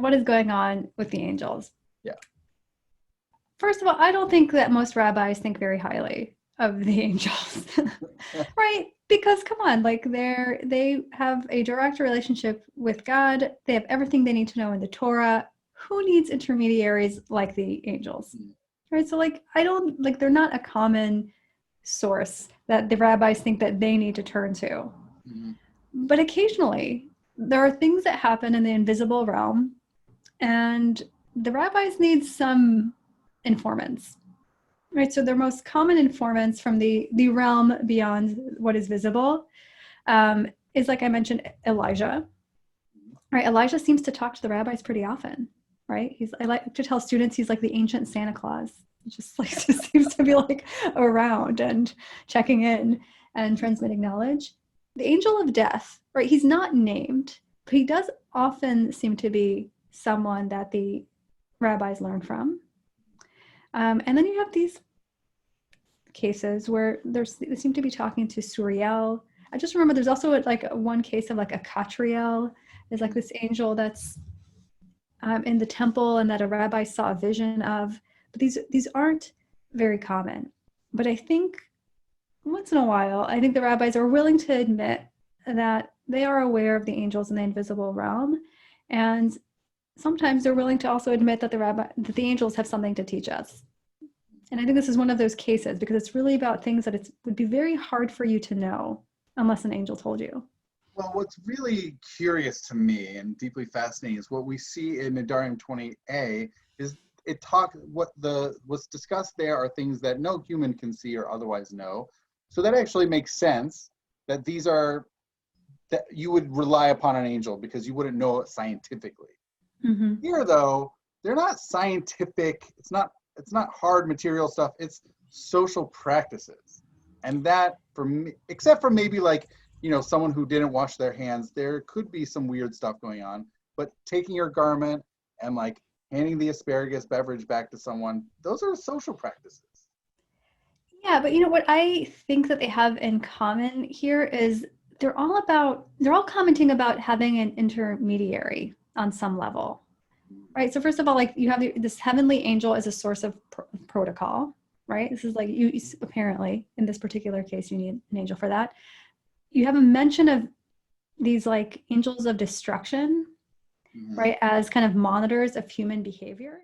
what is going on with the angels? Yeah. First of all, I don't think that most rabbis think very highly of the angels, right? Because come on, like they have a direct relationship with God. They have everything they need to know in the Torah. Who needs intermediaries like the angels, right? So like, I don't like, they're not a common source that the rabbis think that they need to turn to. But occasionally there are things that happen in the invisible realm, and the rabbis need some informants, right? So their most common informants from the realm beyond what is visible is, like I mentioned, Elijah, right? Elijah seems to talk to the rabbis pretty often, right? I like to tell students he's like the ancient Santa Claus. He just like seems to be like around and checking in and transmitting knowledge. The angel of death, right? He's not named, but he does often seem to be someone that the rabbis learn from. And then you have these cases where they seem to be talking to Suriel. I just remember there's also like one case of like a Catriel. There's like this angel that's in the temple and that a rabbi saw a vision of. But these aren't very common. But I think once in a while, I think the rabbis are willing to admit that they are aware of the angels in the invisible realm. And sometimes they're willing to also admit that the angels have something to teach us. And I think this is one of those cases because it's really about things that it would be very hard for you to know unless an angel told you. Well, what's really curious to me and deeply fascinating is what we see in Nedarim 20a is what's discussed there are things that no human can see or otherwise know. So that actually makes sense that that you would rely upon an angel because you wouldn't know it scientifically. Mm-hmm. Here, though, they're not scientific. It's not hard material stuff. It's social practices. And that, for me, except for maybe like, someone who didn't wash their hands, there could be some weird stuff going on. But taking your garment and like handing the asparagus beverage back to someone, those are social practices. Yeah, but what I think that they have in common here is they're all commenting about having an intermediary on some level, right? So first of all, like you have this heavenly angel as a source of protocol, right? This is like you apparently in this particular case, you need an angel for that. You have a mention of these like angels of destruction, right? As kind of monitors of human behavior.